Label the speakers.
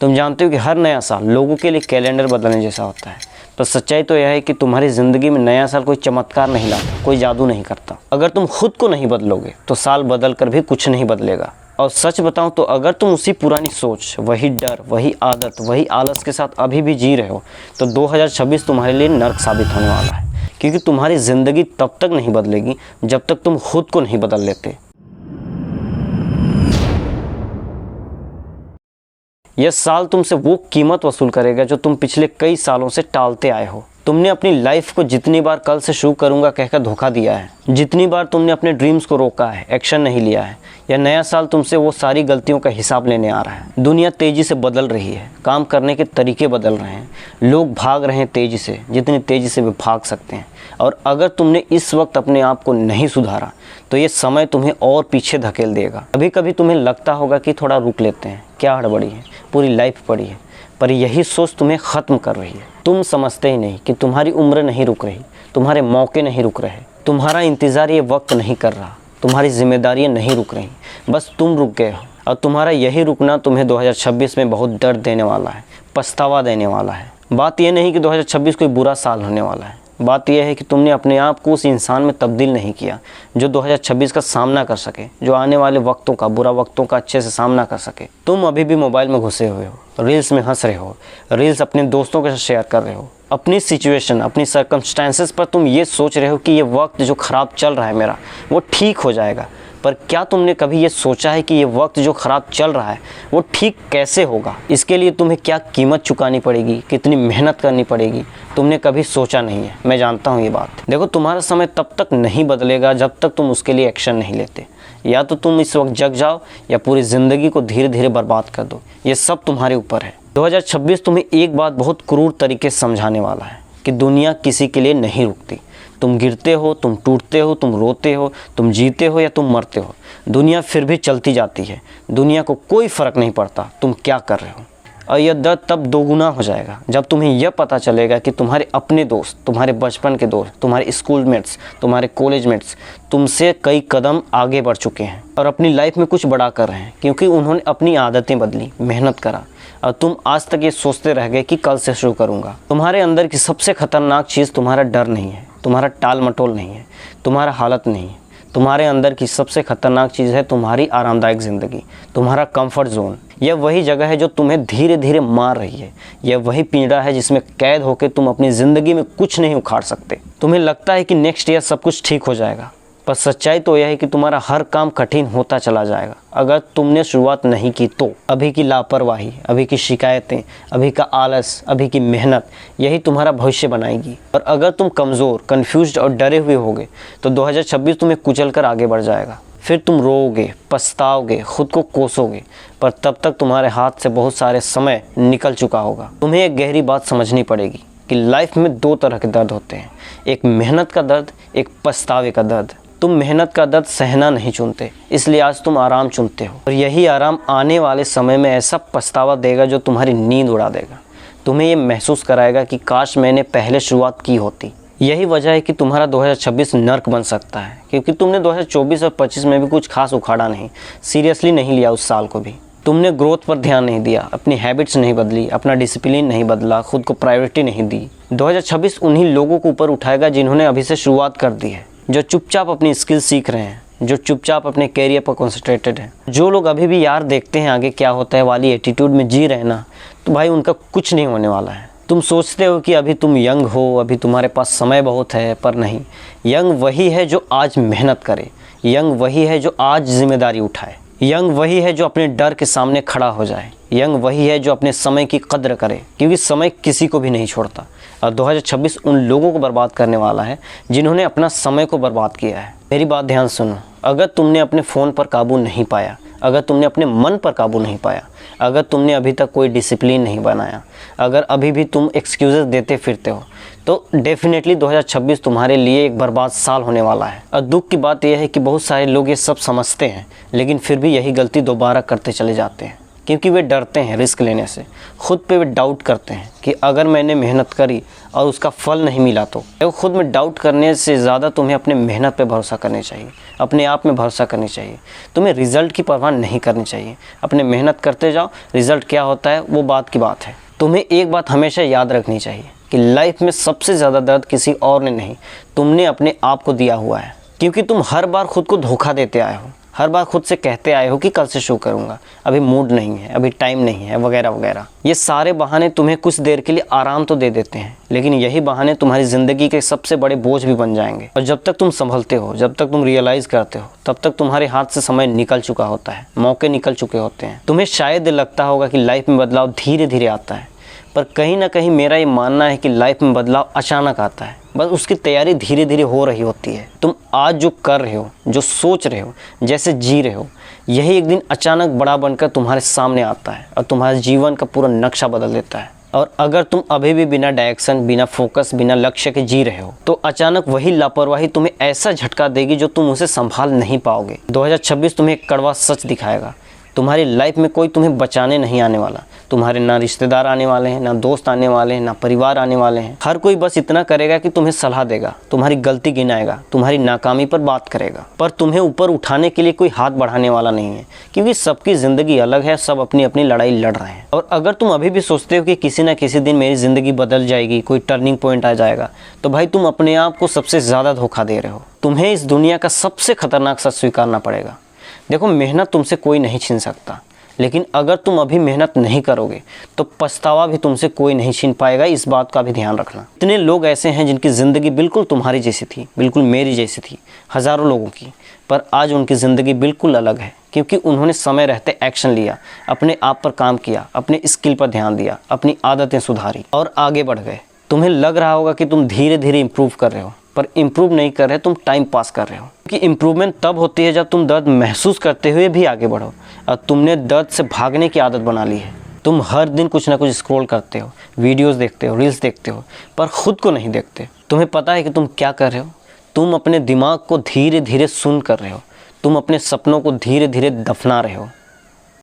Speaker 1: तुम जानते हो कि हर नया साल लोगों के लिए कैलेंडर बदलने जैसा होता है, पर सच्चाई तो यह है कि तुम्हारी ज़िंदगी में नया साल कोई चमत्कार नहीं लाता, कोई जादू नहीं करता। अगर तुम खुद को नहीं बदलोगे तो साल बदल कर भी कुछ नहीं बदलेगा। और सच बताऊं तो अगर तुम उसी पुरानी सोच, वही डर, वही आदत, वही आलस के साथ अभी भी जी रहे हो तो 2026 तुम्हारे लिए नर्क साबित होने वाला है, क्योंकि तुम्हारी ज़िंदगी तब तक नहीं बदलेगी जब तक तुम खुद को नहीं बदल लेते। यह साल तुमसे वो कीमत वसूल करेगा जो तुम पिछले कई सालों से टालते आए हो। तुमने अपनी लाइफ को जितनी बार कल से शुरू करूंगा कहकर धोखा दिया है, जितनी बार तुमने अपने ड्रीम्स को रोका है, एक्शन नहीं लिया है, यह नया साल तुमसे वो सारी गलतियों का हिसाब लेने आ रहा है। दुनिया तेज़ी से बदल रही है, काम करने के तरीके बदल रहे हैं, लोग भाग रहे हैं तेज़ी से, जितनी तेज़ी से वे भाग सकते हैं। और अगर तुमने इस वक्त अपने आप को नहीं सुधारा तो ये समय तुम्हें और पीछे धकेल देगा। कभी कभी तुम्हें लगता होगा कि थोड़ा रुक लेते हैं, क्या हड़बड़ी है, पूरी लाइफ पड़ी है, पर यही सोच तुम्हें ख़त्म कर रही है। तुम समझते ही नहीं कि तुम्हारी उम्र नहीं रुक रही, तुम्हारे मौके नहीं रुक रहे, तुम्हारा इंतज़ार ये वक्त नहीं कर रहा, तुम्हारी जिम्मेदारियाँ नहीं रुक रही, बस तुम रुक गए हो। और तुम्हारा यही रुकना तुम्हें 2026 में बहुत दर्द देने वाला है, पछतावा देने वाला है। बात यह नहीं कि 2026 कोई बुरा साल होने वाला है, बात यह है कि तुमने अपने आप को उस इंसान में तब्दील नहीं किया जो 2026 का सामना कर सके, जो आने वाले वक्तों का, बुरा वक्तों का अच्छे से सामना कर सके। तुम अभी भी मोबाइल में घुसे हुए हो, रील्स में हंस रहे हो, रील्स अपने दोस्तों के साथ शेयर कर रहे हो, अपनी सिचुएशन, अपनी सर्कमस्टेंसेस पर तुम ये सोच रहे हो कि ये वक्त जो ख़राब चल रहा है मेरा वो ठीक हो जाएगा। पर क्या तुमने कभी ये सोचा है कि ये वक्त जो ख़राब चल रहा है वो ठीक कैसे होगा? इसके लिए तुम्हें क्या कीमत चुकानी पड़ेगी, कितनी मेहनत करनी पड़ेगी, तुमने कभी सोचा नहीं है। मैं जानता हूँ ये बात। देखो, तुम्हारा समय तब तक नहीं बदलेगा जब तक तुम उसके लिए एक्शन नहीं लेते। या तो तुम इस वक्त जग जाओ या पूरी ज़िंदगी को धीरे धीरे बर्बाद कर दो। ये सब तुम्हारे ऊपर है। 2026 तुम्हें एक बात बहुत क्रूर तरीके से समझाने वाला है कि दुनिया किसी के लिए नहीं रुकती। तुम गिरते हो, तुम टूटते हो, तुम रोते हो, तुम जीते हो या तुम मरते हो, दुनिया फिर भी चलती जाती है। दुनिया को कोई फ़र्क नहीं पड़ता तुम क्या कर रहे हो। और यह दर्द तब दोगुना हो जाएगा जब तुम्हें यह पता चलेगा कि तुम्हारे अपने दोस्त, तुम्हारे बचपन के दोस्त, तुम्हारे स्कूल मेट्स, तुम्हारे कॉलेज मेट्स तुमसे कई कदम आगे बढ़ चुके हैं और अपनी लाइफ में कुछ बड़ा कर रहे हैं, क्योंकि उन्होंने अपनी आदतें बदली, मेहनत करा। और तुम आज तक ये सोचते रह गए कि कल से शुरू करूँगा। तुम्हारे अंदर की सबसे ख़तरनाक चीज़ तुम्हारा डर नहीं है, तुम्हारा टाल मटोल नहीं है, तुम्हारा हालत नहीं है। तुम्हारे अंदर की सबसे ख़तरनाक चीज़ है तुम्हारी आरामदायक ज़िंदगी, तुम्हारा कंफर्ट जोन। यह वही जगह है जो तुम्हें धीरे धीरे मार रही है। यह वही पिंजरा है जिसमें कैद होकर तुम अपनी ज़िंदगी में कुछ नहीं उखाड़ सकते। तुम्हें लगता है कि नेक्स्ट ईयर सब कुछ ठीक हो जाएगा, पर सच्चाई तो यह है कि तुम्हारा हर काम कठिन होता चला जाएगा अगर तुमने शुरुआत नहीं की तो। अभी की लापरवाही, अभी की शिकायतें, अभी का आलस, अभी की मेहनत, यही तुम्हारा भविष्य बनाएगी। और अगर तुम कमज़ोर, कन्फ्यूज्ड और डरे हुए होगे तो 2026 तुम्हें कुचल कर आगे बढ़ जाएगा। फिर तुम रोओगे, पछताओगे, खुद को कोसोगे, पर तब तक तुम्हारे हाथ से बहुत सारे समय निकल चुका होगा। तुम्हें एक गहरी बात समझनी पड़ेगी कि लाइफ में दो तरह के दर्द होते हैं, एक मेहनत का दर्द, एक पछतावे का दर्द। तुम मेहनत का दर्द सहना नहीं चुनते, इसलिए आज तुम आराम चुनते हो, और यही आराम आने वाले समय में ऐसा पछतावा देगा जो तुम्हारी नींद उड़ा देगा। तुम्हें ये महसूस कराएगा कि काश मैंने पहले शुरुआत की होती। यही वजह है कि तुम्हारा 2026 नर्क बन सकता है, क्योंकि तुमने 2024 और 25 में भी कुछ खास उखाड़ा नहीं, सीरियसली नहीं लिया उस साल को भी। तुमने ग्रोथ पर ध्यान नहीं दिया, अपनी हैबिट्स नहीं बदली, अपना डिसिप्लिन नहीं बदला, खुद को प्रायोरिटी नहीं दी। 2026 उन्हीं लोगों को ऊपर उठाएगा जिन्होंने अभी से शुरुआत कर दी है, जो चुपचाप अपनी स्किल सीख रहे हैं, जो चुपचाप अपने कैरियर पर कॉन्सेंट्रेटेड है। जो लोग अभी भी यार देखते हैं आगे क्या होता है वाली एटीट्यूड में जी रहे हैं ना, तो भाई उनका कुछ नहीं होने वाला है। तुम सोचते हो कि अभी तुम यंग हो, अभी तुम्हारे पास समय बहुत है, पर नहीं। यंग वही है जो आज मेहनत करे, यंग वही है जो आज जिम्मेदारी उठाए, यंग वही है जो अपने डर के सामने खड़ा हो जाए, यंग वही है जो अपने समय की कद्र करे, क्योंकि समय किसी को भी नहीं छोड़ता। और 2026 उन लोगों को बर्बाद करने वाला है जिन्होंने अपना समय को बर्बाद किया है। मेरी बात ध्यान सुनो, अगर तुमने अपने फ़ोन पर काबू नहीं पाया, अगर तुमने अपने मन पर काबू नहीं पाया, अगर तुमने अभी तक कोई डिसिप्लिन नहीं बनाया, अगर अभी भी तुम एक्सक्यूज़ेस देते फिरते हो, तो डेफिनेटली 2026 तुम्हारे लिए एक बर्बाद साल होने वाला है। और दुख की बात यह है कि बहुत सारे लोग ये सब समझते हैं, लेकिन फिर भी यही गलती दोबारा करते चले जाते हैं, क्योंकि वे डरते हैं रिस्क लेने से। खुद पे वे डाउट करते हैं कि अगर मैंने मेहनत करी और उसका फल नहीं मिला तो खुद में डाउट करने से ज़्यादा तुम्हें अपने मेहनत पे भरोसा करनी चाहिए, अपने आप में भरोसा करनी चाहिए। तुम्हें रिज़ल्ट की परवाह नहीं करनी चाहिए। अपने मेहनत करते जाओ, रिज़ल्ट क्या होता है वो बात की बात है। तुम्हें एक बात हमेशा याद रखनी चाहिए कि लाइफ में सबसे ज़्यादा दर्द किसी और ने नहीं, तुमने अपने आप को दिया हुआ है। क्योंकि तुम हर बार खुद को धोखा देते आए हो, हर बार खुद से कहते आए हो कि कल से शुरू करूँगा, अभी मूड नहीं है, अभी टाइम नहीं है, वगैरह वगैरह। ये सारे बहाने तुम्हें कुछ देर के लिए आराम तो दे देते हैं, लेकिन यही बहाने तुम्हारी ज़िंदगी के सबसे बड़े बोझ भी बन जाएंगे। और जब तक तुम संभलते हो, जब तक तुम रियलाइज़ करते हो, तब तक तुम्हारे हाथ से समय निकल चुका होता है, मौके निकल चुके होते हैं। तुम्हें शायद लगता होगा कि लाइफ में बदलाव धीरे धीरे आता है, पर कहीं ना कहीं मेरा ये मानना है कि लाइफ में बदलाव अचानक आता है, बस उसकी तैयारी धीरे धीरे हो रही होती है। तुम आज जो कर रहे हो, जो सोच रहे हो, जैसे जी रहे हो, यही एक दिन अचानक बड़ा बनकर तुम्हारे सामने आता है और तुम्हारे जीवन का पूरा नक्शा बदल देता है। और अगर तुम अभी भी बिना डायरेक्शन, बिना फोकस, बिना लक्ष्य के जी रहे हो, तो अचानक वही लापरवाही तुम्हें ऐसा झटका देगी जो तुम उसे संभाल नहीं पाओगे। 2026 तुम्हें एक कड़वा सच दिखाएगा। तुम्हारी लाइफ में कोई तुम्हें बचाने नहीं आने वाला। तुम्हारे ना रिश्तेदार आने वाले हैं, ना दोस्त आने वाले हैं, ना परिवार आने वाले हैं। हर कोई बस इतना करेगा कि तुम्हें सलाह देगा, तुम्हारी गलती गिनाएगा, तुम्हारी नाकामी पर बात करेगा, पर तुम्हें ऊपर उठाने के लिए कोई हाथ बढ़ाने वाला नहीं है। क्योंकि सबकी ज़िंदगी अलग है, सब अपनी अपनी लड़ाई लड़ रहे हैं। और अगर तुम अभी भी सोचते हो कि किसी न किसी दिन मेरी ज़िंदगी बदल जाएगी, कोई टर्निंग पॉइंट आ जाएगा, तो भाई तुम अपने आप को सबसे ज़्यादा धोखा दे रहे हो। तुम्हें इस दुनिया का सबसे खतरनाक सच स्वीकारना पड़ेगा। देखो, मेहनत तुमसे कोई नहीं छीन सकता, लेकिन अगर तुम अभी मेहनत नहीं करोगे तो पछतावा भी तुमसे कोई नहीं छीन पाएगा। इस बात का भी ध्यान रखना। इतने लोग ऐसे हैं जिनकी ज़िंदगी बिल्कुल तुम्हारी जैसी थी, बिल्कुल मेरी जैसी थी, हज़ारों लोगों की, पर आज उनकी ज़िंदगी बिल्कुल अलग है। क्योंकि उन्होंने समय रहते एक्शन लिया, अपने आप पर काम किया, अपने स्किल पर ध्यान दिया, अपनी आदतें सुधारी और आगे बढ़ गए। तुम्हें लग रहा होगा कि तुम धीरे धीरे इम्प्रूव कर रहे हो, पर इम्प्रूव नहीं कर रहे, तुम टाइम पास कर रहे हो। क्योंकि इम्प्रूवमेंट तब होती है जब तुम दर्द महसूस करते हुए भी आगे बढ़ो। और तुमने दर्द से भागने की आदत बना ली है। तुम हर दिन कुछ ना कुछ स्क्रॉल करते हो, वीडियोस देखते हो, रील्स देखते हो, पर खुद को नहीं देखते। तुम्हें पता है कि तुम क्या कर रहे हो? तुम अपने दिमाग को धीरे धीरे सुन कर रहे हो। तुम अपने सपनों को धीरे धीरे दफना रहे हो।